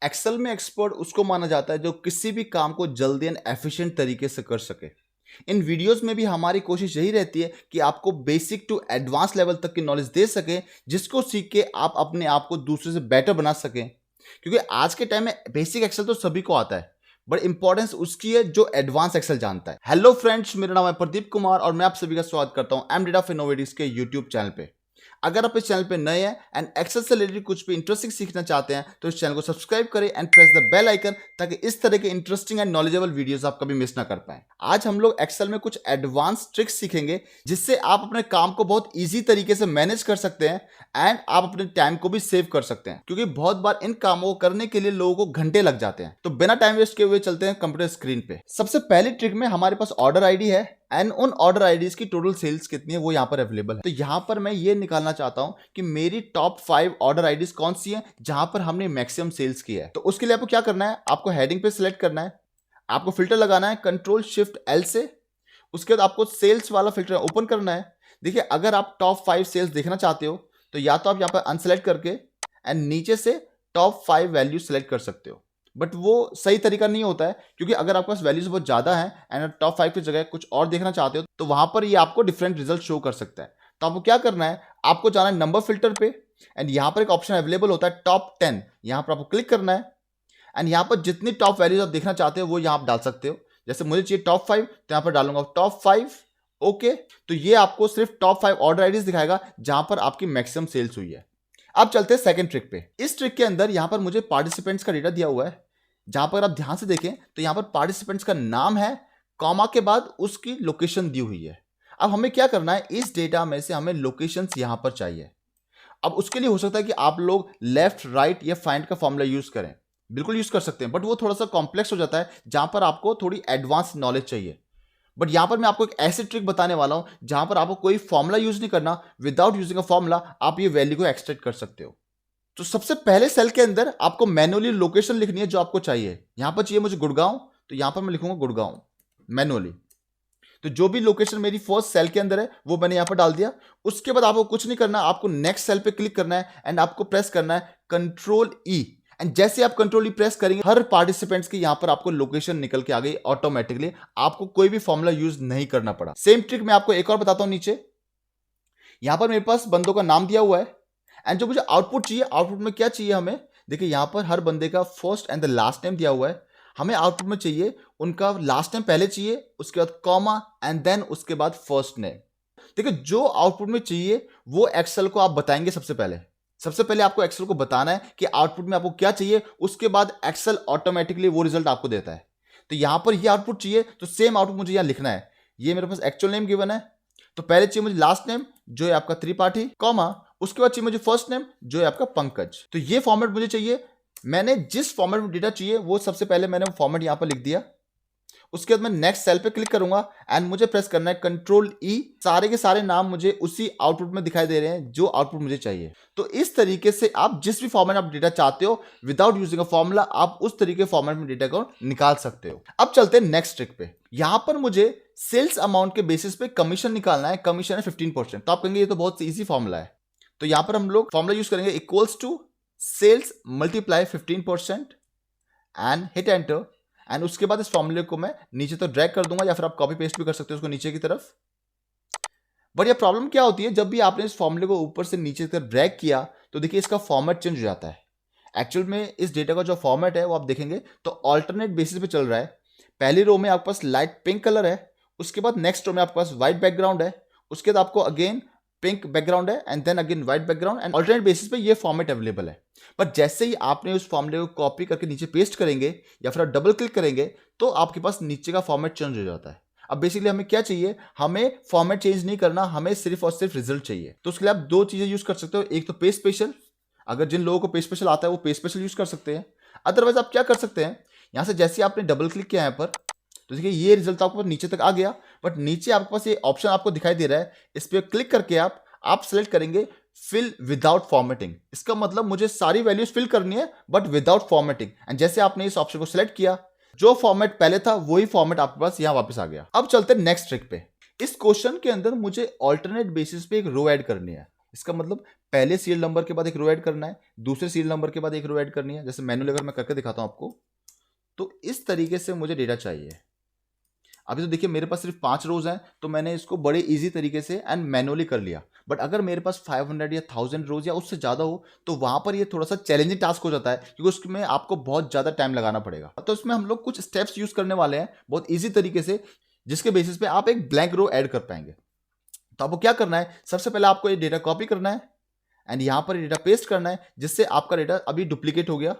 Excel में expert उसको माना जाता है जो किसी भी काम को जल्दी एंड एफिशिएंट तरीके से कर सके। इन वीडियोस में भी हमारी कोशिश यही रहती है कि आपको बेसिक टू एडवांस लेवल तक की नॉलेज दे सके, जिसको सीख के आप अपने आप को दूसरे से बेटर बना सकें। क्योंकि आज के टाइम में बेसिक एक्सेल तो सभी को आता है, बट इंपॉर्टेंस उसकी है जो एडवांस एक्सेल जानता है। हेलो फ्रेंड्स, मेरा नाम है प्रदीप कुमार और मैं आप सभी का स्वागत करता हूं एम डेटा ऑफ इनोवेटिव्स के यूट्यूब चैनल पे। अगर आप इस चैनल पे नए हैं एंड एक्सेल से रिलेटेड कुछ भी इंटरेस्टिंग सीखना चाहते हैं तो इस चैनल को सब्सक्राइब करें and press the bell icon, ताकि इस तरह के इंटरेस्टिंग एंड नॉलेजेबल वीडियोस आप कभी मिस ना कर पाएं। आज हम लोग एक्सेल में कुछ एडवांस ट्रिक्स सीखेंगे जिससे आप अपने काम को बहुत ईजी तरीके से मैनेज कर सकते हैं एंड आप अपने टाइम को भी सेव कर सकते हैं। क्योंकि बहुत बार इन कामों को करने के लिए लोगों को घंटे लग जाते हैं। तो बिना टाइम वेस्ट किए हुए चलते हैं कंप्यूटर स्क्रीन पे। सबसे पहली ट्रिक में हमारे पास ऑर्डर आईडी है एंड उन ऑर्डर आईडीज की टोटल सेल्स कितनी है वो यहाँ पर अवेलेबल है। तो यहाँ पर मैं ये निकालना चाहता हूँ कि मेरी टॉप 5 ऑर्डर आईडीज कौन सी हैं जहां पर हमने मैक्सिमम सेल्स की है। तो उसके लिए आपको क्या करना है, आपको हेडिंग पे सिलेक्ट करना है, आपको फिल्टर लगाना है कंट्रोल शिफ्ट एल से। उसके बाद आपको सेल्स वाला फिल्टर ओपन करना है। देखिए, अगर आप टॉप 5 सेल्स देखना चाहते हो तो या तो आप यहाँ पर अनसेलेक्ट करके एंड नीचे से टॉप 5 वैल्यू सेलेक्ट कर सकते हो, बट वो सही तरीका नहीं होता है। क्योंकि अगर आपके पास वैल्यूज बहुत ज्यादा है एंड टॉप 5 की जगह कुछ और देखना चाहते हो तो वहां पर ये आपको डिफरेंट रिजल्ट शो कर सकता है। तो आपको क्या करना है, आपको जाना है नंबर फिल्टर पे एंड यहां पर एक ऑप्शन अवेलेबल होता है टॉप 10। यहां पर आपको क्लिक करना है एंड यहां पर जितनी टॉप वैल्यूज आप देखना चाहते हो वो यहां आप डाल सकते हो। जैसे मुझे चाहिए टॉप 5 तो यहां पर डालूंगा टॉप 5। ओके, तो ये आपको सिर्फ टॉप 5 ऑर्डर आईडीज दिखाएगा जहां पर आपकी मैक्सिमम सेल्स हुई है। अब चलते हैं सेकंड ट्रिक पे। इस ट्रिक के अंदर यहां पर मुझे पार्टिसिपेंट्स का डेटा दिया हुआ है, जहां पर आप ध्यान से देखें तो यहां पर पार्टिसिपेंट्स का नाम है, कॉमा के बाद उसकी लोकेशन दी हुई है। अब हमें क्या करना है, इस डेटा में से हमें लोकेशंस यहां पर चाहिए। अब उसके लिए हो सकता है कि आप लोग लेफ्ट राइट या फाइंड का फॉर्मूला यूज करें, बिल्कुल यूज कर सकते हैं, बट वो थोड़ा सा कॉम्प्लेक्स हो जाता है जहां पर आपको थोड़ी एडवांस नॉलेज चाहिए। बट यहां पर मैं आपको एक ऐसी ट्रिक बताने वाला हूं जहां पर आपको कोई फॉर्मूला यूज नहीं करना, विदाउट यूजिंग अ फॉर्मूला आप ये वैल्यू को एक्सट्रैक्ट कर सकते हो। तो सबसे पहले सेल के अंदर आपको मैनुअली लोकेशन लिखनी है जो आपको चाहिए। यहां पर चाहिए मुझे गुड़गांव, तो यहां पर मैं लिखूंगा गुड़गांव मैनुअली। तो जो भी लोकेशन मेरी फर्स्ट सेल के अंदर है वो मैंने यहां पर डाल दिया। उसके बाद आपको कुछ नहीं करना, आपको नेक्स्ट सेल पे क्लिक करना है एंड आपको प्रेस करना है कंट्रोल ई। एंड जैसे आप कंट्रोल ई प्रेस करेंगे हर पार्टिसिपेंट्स की यहां पर आपको लोकेशन निकल के आ गई ऑटोमेटिकली। आपको कोई भी फॉर्मूला यूज नहीं करना पड़ा। सेम ट्रिक मैं आपको एक और बताता हूं। नीचे यहां पर मेरे पास बंदों का नाम दिया हुआ है एंड जो मुझे आउटपुट चाहिए, आउटपुट में क्या चाहिए हमें, देखिए यहां पर हर बंदे का first and the last name दिया हुआ है। हमें आउटपुट में चाहिए उनका लास्ट नेम पहले चाहिए, उसके बाद कॉमा एंड देन उसके बाद फर्स्ट नेम। देखिए, जो आउटपुट में चाहिए वो एक्सेल को आप बताएंगे। सबसे पहले आपको एक्सेल को बताना है कि आउटपुट में आपको क्या चाहिए, उसके बाद एक्सेल ऑटोमेटिकली वो रिजल्ट आपको देता है। तो यहां पर ये आउटपुट चाहिए तो सेम आउटपुट मुझे यहां लिखना है। ये मेरे पास एक्चुअल नेम गिवन है, तो पहले चाहिए मुझे लास्ट नेम जो है आपका त्रिपाठी, कॉमा उसके बाद चाहिए मुझे फर्स्ट नेम जो है आपका पंकज। तो ये फॉर्मेट मुझे चाहिए। मैंने जिस फॉर्मेट में डेटा चाहिए वो सबसे पहले मैंने फॉर्मेट यहां पर लिख दिया। उसके बाद मैं नेक्स्ट सेल पे क्लिक करूंगा एंड मुझे प्रेस करना है कंट्रोल ई। सारे के सारे नाम मुझे उसी आउटपुट में दिखाई दे रहे हैं जो आउटपुट मुझे चाहिए। तो इस तरीके से आप जिस भी फॉर्मेट आप डेटा चाहते हो, विदाउट यूजिंग अ फॉर्मूला आप उस तरीके फॉर्मेट में डेटा को निकाल सकते हो। अब चलते हैं नेक्स्ट ट्रिक पे। यहां पर मुझे सेल्स अमाउंट के बेसिस पे कमीशन निकालना है। कमीशन है 15%। तो आप कहेंगे ये तो बहुत ईजी फॉर्मूला है। तो यहां पर हम लोग फॉर्मूला यूज करेंगे equals to sales multiply 15% and hit enter. And उसके बाद इस फॉर्मूले को मैं नीचे तो ड्रैग कर दूंगा या फिर आप कॉपी पेस्ट भी कर सकते हो उसको नीचे की तरफ। बट ये प्रॉब्लम क्या होती है, जब भी आपने इस फॉर्मूले को ऊपर से नीचे की तरफ ड्रैग किया तो देखिए इसका फॉर्मेट चेंज हो जाता है। एक्चुअल में इस डेटा का जो फॉर्मेट है वो आप देखेंगे तो ऑल्टरनेट बेसिस पे चल रहा है। पहली रो में आपके पास लाइट पिंक कलर है, उसके बाद नेक्स्ट रो में आपके पास व्हाइट बैकग्राउंड है, उसके बाद आपको अगेन पिंक बैकग्राउंड है and then again white background and alternate basis पे ये फॉर्मेट अवेलेबल है। पर जैसे ही आपने उस फॉर्मूले को कॉपी करके नीचे पेस्ट करेंगे या फिर आप डबल क्लिक करेंगे तो आपके पास नीचे का फॉर्मेट चेंज हो जाता है। अब बेसिकली हमें क्या चाहिए, हमें फॉर्मेट चेंज नहीं करना, हमें सिर्फ और सिर्फ रिजल्ट चाहिए। तो उसके लिए आप दो चीजें यूज कर सकते हो। एक तो पेज स्पेशल, अगर जिन लोगों को पेज स्पेशल आता है वो पेज स्पेशल यूज कर सकते हैं। अदरवाइज आप क्या कर सकते हैं, यहां से जैसे आपने डबल क्लिक किया यहाँ पर तो देखिए ये रिजल्ट आपको नीचे तक आ गया, बट नीचे आपके पास ये ऑप्शन आपको दिखाई दे रहा है। इस पर क्लिक करके आप सेलेक्ट करेंगे फिल विदाउट फॉर्मेटिंग। इसका मतलब मुझे सारी वैल्यूज फिल करनी है बट विदाउट फॉर्मेटिंग। एंड जैसे आपने इस ऑप्शन को सिलेक्ट किया, जो फॉर्मेट पहले था वही फॉर्मेट आपके पास यहां वापस आ गया। अब चलते हैं नेक्स्ट ट्रिक पे। इस क्वेश्चन के अंदर मुझे ऑल्टरनेट बेसिस पे एक रो ऐड करनी है। इसका मतलब पहले सीरियल नंबर के बाद एक रो ऐड करना है, दूसरे सीरियल नंबर के बाद एक रो ऐड करनी है। जैसे मैनुअली अगर मैं करके दिखाता हूं आपको, तो इस तरीके से मुझे डेटा चाहिए। अभी तो देखिए मेरे पास सिर्फ 5 रोज हैं, तो मैंने इसको बड़े इजी तरीके से एंड मैनुअली कर लिया। बट अगर मेरे पास 500 या 1000 रोज या उससे ज़्यादा हो, तो वहां पर ये थोड़ा सा चैलेंजिंग टास्क हो जाता है, क्योंकि उसमें आपको बहुत ज़्यादा टाइम लगाना पड़ेगा। तो उसमें हम लोग कुछ स्टेप्स यूज करने वाले हैं बहुत ईजी तरीके से, जिसके बेसिस पे आप एक ब्लैंक रो ऐड कर पाएंगे। तो आपको क्या करना है, सबसे पहले आपको ये डेटा कॉपी करना है एंड यहां पर डेटा पेस्ट करना है, जिससे आपका डेटा अभी डुप्लीकेट हो गया।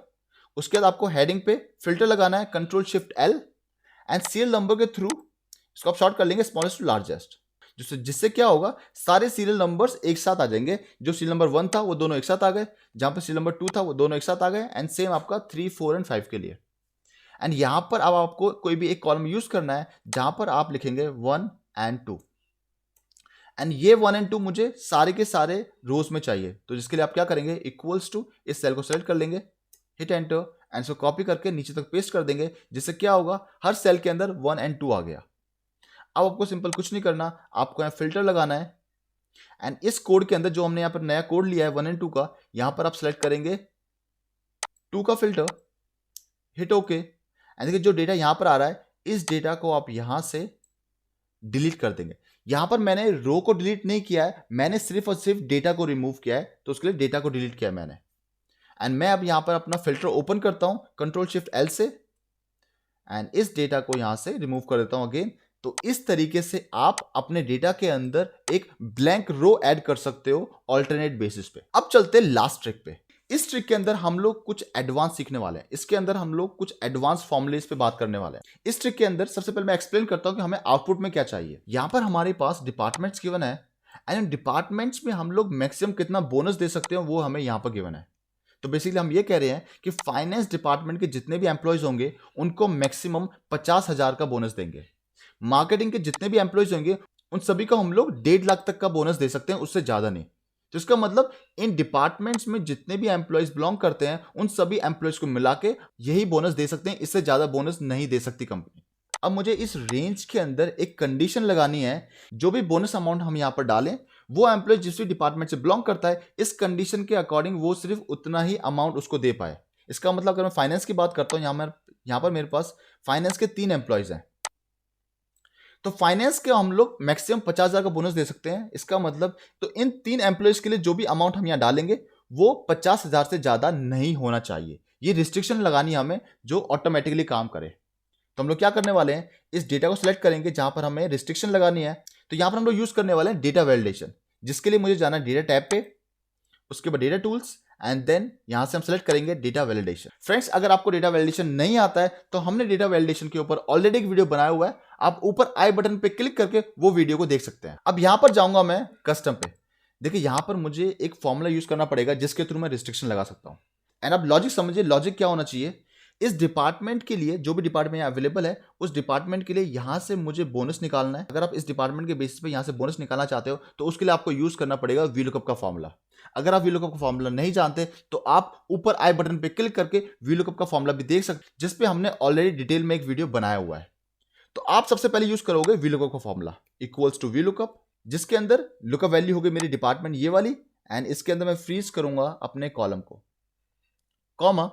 उसके बाद आपको हेडिंग पे फिल्टर लगाना है, Ctrl+Shift+L, एंड सीरियल नंबर के थ्रू इसको आप शॉर्ट कर लेंगे स्मॉलेस्ट टू लार्जेस्ट, जिससे क्या होगा, सारे सीरियल नंबर्स एक साथ आ जाएंगे। जो सीरियल नंबर 1 था वो दोनों एक साथ आ गए, जहां पर सीरियल नंबर 2 था वो दोनों एक साथ आ गए, एंड सेम आपका 3, 4 एंड 5 के लिए। एंड यहां पर अब आपको कोई भी एक कॉलम यूज करना है, जहां पर आप लिखेंगे 1 एंड 2, एंड ये 1 एंड 2 मुझे सारे के सारे रोज में चाहिए। तो जिसके लिए आप क्या करेंगे, इक्वल्स टू, इस सेल को सेलेक्ट कर लेंगे, हिट एंटर, एंड इसको कॉपी करके नीचे तक पेस्ट कर देंगे, जिससे क्या होगा, हर सेल के अंदर 1 एंड 2 आ गया। अब आपको सिंपल कुछ नहीं करना, आपको यहाँ फिल्टर लगाना है, एंड इस कोड के अंदर जो हमने यहाँ पर नया कोड लिया है 1 एंड 2 का, यहां पर आप सेलेक्ट करेंगे 2 का फिल्टर, हिट ओके, एंड देखिए जो डेटा यहां पर आ रहा है, इस डेटा को आप यहां से डिलीट कर देंगे। यहां पर मैंने रो को डिलीट नहीं किया है, मैंने सिर्फ और सिर्फ डेटा को रिमूव किया है, तो उसके लिए डेटा को डिलीट किया है मैंने। एंड मैं अब यहां पर अपना फिल्टर ओपन करता हूं Ctrl+Shift+L से, एंड इस डेटा को यहां से रिमूव कर देता हूं अगेन। तो इस तरीके से आप अपने डेटा के अंदर एक ब्लैंक रो ऐड कर सकते हो ऑल्टरनेट बेसिस पे। अब चलते हैं लास्ट ट्रिक पे। इस ट्रिक के अंदर हम लोग कुछ एडवांस सीखने वाले हैं। इसके अंदर हम लोग कुछ एडवांस फॉर्मुलेस पे बात करने वाले हैं। इस ट्रिक के अंदर सबसे पहले मैं एक्सप्लेन करता हूं कि हमें आउटपुट में क्या चाहिए। यहां पर हमारे पास डिपार्टमेंट्स गिवन है, एंड डिपार्टमेंट्स में हम लोग मैक्सिमम कितना बोनस दे सकते हैं वो हमें यहां पर गिवन है। तो बेसिकली हम ये कह रहे हैं कि फाइनेंस डिपार्टमेंट के जितने भी एम्प्लॉयज होंगे उनको मैक्सिमम 50,000 का बोनस देंगे। मार्केटिंग के जितने भी एम्प्लॉयज होंगे उन सभी को हम लोग 1.5 लाख तक का बोनस दे सकते हैं, उससे ज्यादा नहीं। तो इसका मतलब इन डिपार्टमेंट्स में जितने भी एम्प्लॉयज बिलोंग करते हैं उन सभी एम्प्लॉयज को मिला के यही बोनस दे सकते हैं, इससे ज्यादा बोनस नहीं दे सकती कंपनी। अब मुझे इस रेंज के अंदर एक कंडीशन लगानी है, जो भी बोनस अमाउंट हम यहां पर डालें, वो एम्प्लॉय जिस भी डिपार्टमेंट से बिलोंग करता है, इस कंडीशन के अकॉर्डिंग वो सिर्फ उतना ही अमाउंट उसको दे पाए। इसका मतलब अगर मैं फाइनेंस की बात करता हूं, यहां पर मेरे पास फाइनेंस के 3 एम्प्लॉयज हैं, तो फाइनेंस के हम लोग मैक्सिमम 50,000 का बोनस दे सकते हैं। इसका मतलब तो इन 3 एम्प्लॉयज के लिए जो भी अमाउंट हम यहां डालेंगे वो 50,000 से ज्यादा नहीं होना चाहिए। ये रिस्ट्रिक्शन लगानी है हमें, जो ऑटोमेटिकली काम करे। तो हम लोग क्या करने वाले हैं, इस डेटा को सिलेक्ट करेंगे जहां पर हमें रिस्ट्रिक्शन लगानी है। तो यहां पर हम लोग यूज करने वाले हैं डेटा वैलिडेशन, जिसके लिए मुझे जाना है डेटा टैब पे, उसके बाद डेटा टूल्स, एंड देन यहां से हम सेलेक्ट करेंगे डेटा वैलिडेशन। फ्रेंड्स, अगर आपको डेटा वैलिडेशन नहीं आता है तो हमने डेटा वैलिडेशन के ऊपर ऑलरेडी एक वीडियो बनाया हुआ है, आप ऊपर आई बटन पे क्लिक करके वो वीडियो को देख सकते हैं। अब यहां पर जाऊंगा मैं कस्टम पे। देखिए यहां पर मुझे एक फॉर्मूला यूज करना पड़ेगा जिसके थ्रू मैं रिस्ट्रिक्शन लगा सकता हूं। एंड अब लॉजिक समझिए, लॉजिक क्या होना चाहिए, इस डिपार्टमेंट के लिए जो भी डिपार्टमेंट यहाँ अवेलेबल है, उस डिपार्टमेंट के लिए यहां से मुझे बोनस निकालना है। अगर आप इस डिपार्टमेंट के बेसिस पे यहां से बोनस निकालना चाहते हो तो उसके लिए आपको यूज करना पड़ेगा वीलुकअप का फॉर्मूला। अगर आप वीलुकअप का फॉर्मूला नहीं जानते तो आप ऊपर आई बटन पे क्लिक करके वीलुकअप का फॉर्मूला भी देख सकते, जिसपे हमने ऑलरेडी डिटेल में एक वीडियो बनाया हुआ है। तो आप सबसे पहले यूज करोगे वीलुकअप का फॉर्मूला, इक्वल्स टू वीलुकअप, जिसके अंदर लुकअप वैल्यू होगी मेरी डिपार्टमेंट ये वाली, एंड इसके अंदर मैं फ्रीज करूंगा अपने कॉलम को, कॉमा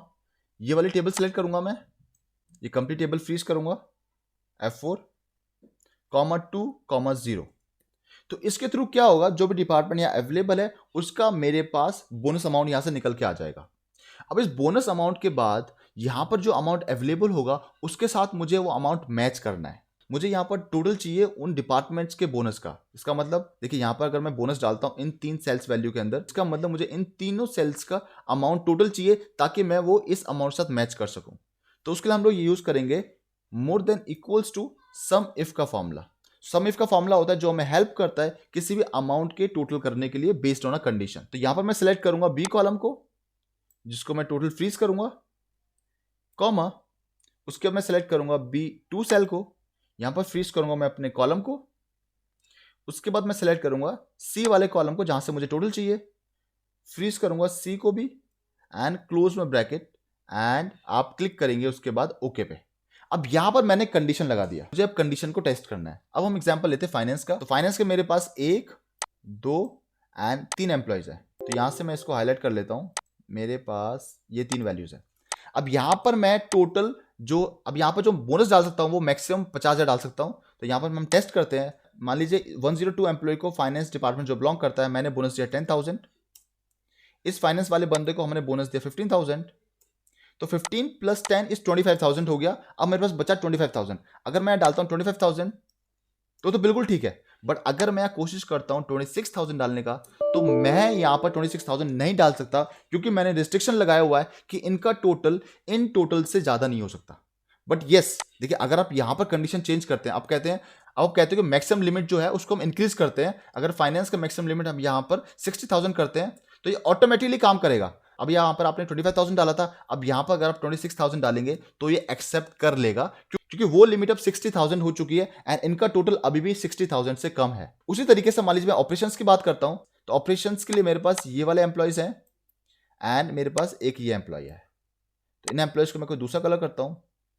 ये वाली टेबल सेलेक्ट करूंगा मैं, ये कंप्लीट टेबल फ्रीज करूंगा, F4, कॉमा 2, कॉमा 0। तो इसके थ्रू क्या होगा, जो भी डिपार्टमेंट यहाँ अवेलेबल है उसका मेरे पास बोनस अमाउंट यहां से निकल के आ जाएगा। अब इस बोनस अमाउंट के बाद यहां पर जो अमाउंट अवेलेबल होगा उसके साथ मुझे वो अमाउंट मैच करना है। मुझे यहां पर टोटल चाहिए उन डिपार्टमेंट्स के बोनस का। इसका मतलब देखिए यहां पर अगर मैं बोनस डालता हूं इन 3 सेल्स वैल्यू के अंदर, इसका मतलब मुझे इन तीनों सेल्स का अमाउंट टोटल चाहिए ताकि मैं वो इस अमाउंट के साथ मैच कर सकूं। तो उसके लिए हम लोग ये यूज करेंगे more than equals to sum if का फॉर्मूला। सम इफ का फॉर्मूला होता है जो हमें हेल्प करता है किसी भी अमाउंट के टोटल करने के लिए बेस्ड ऑन अ कंडीशन। तो यहां पर मैं सिलेक्ट करूंगा बी कॉलम को, जिसको मैं टोटल फ्रीज करूंगा, कॉमा उसके बाद मैं सिलेक्ट करूंगा B2 सेल को, यहां पर फ्रीज करूंगा मैं अपने कॉलम को। उसके बाद मैं सिलेक्ट करूंगा सी वाले कॉलम को जहां से मुझे टोटल चाहिए, फ्रीज करूंगा सी को भी, एंड क्लोज में ब्रैकेट, एंड आप क्लिक करेंगे उसके बाद ओके पे। अब यहां पर मैंने कंडीशन लगा दिया, मुझे अब कंडीशन को टेस्ट करना है। अब हम एग्जांपल लेते हैं फाइनेंस का। तो फाइनेंस के मेरे पास 1, 2 एंड 3 एम्प्लॉयज़ है। तो यहाँ से मैं इसको हाईलाइट कर लेता हूँ, मेरे पास ये 3 वैल्यूज़ है। अब यहाँ पर मैं टोटल अब यहाँ पर जो बोनस डाल सकता हूँ वो मैक्सिमम 50,000 डाल सकता हूँ। तो यहाँ पर हम टेस्ट करते हैं। मान लीजिए 102 एम्प्लॉय को फाइनेंस डिपार्टमेंट जो बिलोंग करता है, मैंने बोनस दिया 10,000। इस फाइनेंस वाले बंदे को हमने बोनस दिया 15,000। तो 15 प्लस 10 इज 25,000 हो गया। अब मेरे पास बचा 25,000। अगर मैं डालता हूँ 25,000 तो बिल्कुल ठीक है, बट अगर मैं कोशिश करता हूं 26,000 डालने का, तो मैं यहां पर 26,000 नहीं डाल सकता, क्योंकि मैंने रिस्ट्रिक्शन लगाया हुआ है कि इनका टोटल इन टोटल से ज्यादा नहीं हो सकता। बट यस, देखिए अगर आप यहां पर कंडीशन चेंज करते हैं, आप कहते हो कि मैक्सिमम लिमिट जो है उसको हम इंक्रीज करते हैं। अगर फाइनेंस का मैक्सिमम लिमिट हम यहां पर 60,000 करते हैं तो ये ऑटोमेटिकली काम करेगा। अब यहां पर आपने 25,000 डाला था, अब यहां पर अगर आप 26,000 डालेंगे तो ये एक्सेप्ट कर लेगा, क्योंकि वो लिमिट अब 60,000 हो चुकी है एंड इनका टोटल अभी भी 60,000 से कम है। उसी तरीके से मान लीजिए मैं ऑपरेशंस की बात करता हूं, तो ऑपरेशंस के लिए मेरे पास ये वाले एम्प्लॉयज हैं एंड मेरे पास एक ये एम्प्लॉय है। तो इन एम्प्लॉयज को मैं कोई दूसरा कलर करता हूं।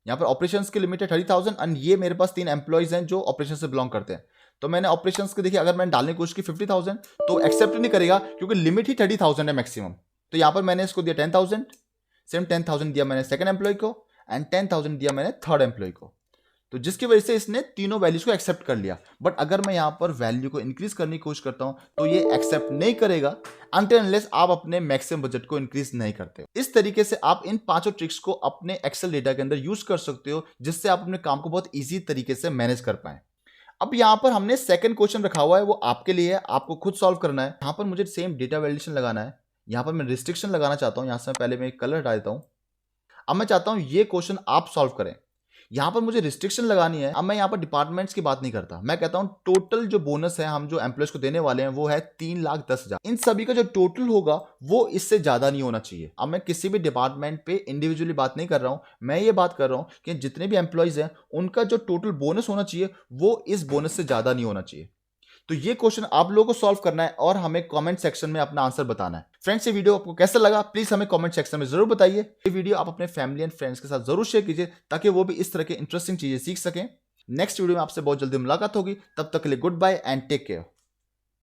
यहाँ पर ऑपरेशंस की लिमिट है 30,000 एंड ये मेरे पास 3 एम्प्लॉयज हैं जो ऑपरेशन से बिलोंग करते हैं। तो मैंने ऑपरेशंस के देखिए, अगर मैंने डालने की कोशिश की 50,000 तो एक्सेप्ट नहीं करेगा, क्योंकि लिमिट ही 30,000 है मैक्सिमम। तो यहां पर मैंने इसको दिया 10,000, सेम 10,000 दिया मैंने सेकंड एम्प्लॉय को एंड 10,000 दिया मैंने थर्ड एम्प्लॉय को। तो जिसकी वजह से इसने तीनों वैल्यूज को एक्सेप्ट कर लिया। बट अगर मैं यहां पर वैल्यू को इंक्रीज करने की कोशिश करता हूं तो ये एक्सेप्ट नहीं करेगा अनटिल अनलेस आप अपने मैक्सिमम बजट को इंक्रीज नहीं करते हो। इस तरीके से आप इन 5 ट्रिक्स को अपने एक्सेल डेटा के अंदर यूज कर सकते हो, जिससे आप अपने काम को बहुत ईजी तरीके से मैनेज कर पाए। अब यहां पर हमने सेकंड क्वेश्चन रखा हुआ है, वो आपके लिए है, आपको खुद सॉल्व करना है। यहां पर मुझे सेम डेटा वैलिडेशन लगाना है। यहां पर मैं रिस्ट्रिक्शन लगाना चाहता हूं। यहां से पहले मैं एक कलर हटा देता हूं। अब मैं चाहता हूं ये क्वेश्चन आप सॉल्व करें। यहां पर मुझे रिस्ट्रिक्शन लगानी है। अब मैं यहां पर डिपार्टमेंट्स की बात नहीं करता, मैं कहता हूं टोटल जो बोनस है हम जो एम्प्लॉयज को देने वाले हैं वो है 3,10,000। इन सभी का जो टोटल होगा वो इससे ज्यादा नहीं होना चाहिए। अब मैं किसी भी डिपार्टमेंट पे इंडिविजुअली बात नहीं कर रहा हूं, मैं ये बात कर रहा हूं कि जितने भी एम्प्लॉयज हैं उनका जो टोटल बोनस होना चाहिए वो इस बोनस से ज्यादा नहीं होना चाहिए। तो ये क्वेश्चन आप लोगों को सॉल्व करना है और हमें कमेंट सेक्शन में अपना आंसर बताना है। फ्रेंड्स, ये वीडियो आपको कैसा लगा प्लीज हमें कमेंट सेक्शन में जरूर बताइए। ये वीडियो आप अपने फैमिली एंड फ्रेंड्स के साथ जरूर शेयर कीजिए, ताकि वो भी इस तरह के इंटरेस्टिंग चीजें सीख सकें। नेक्स्ट वीडियो में आपसे बहुत जल्दी मुलाकात होगी, तब तक के लिए good bye and take care.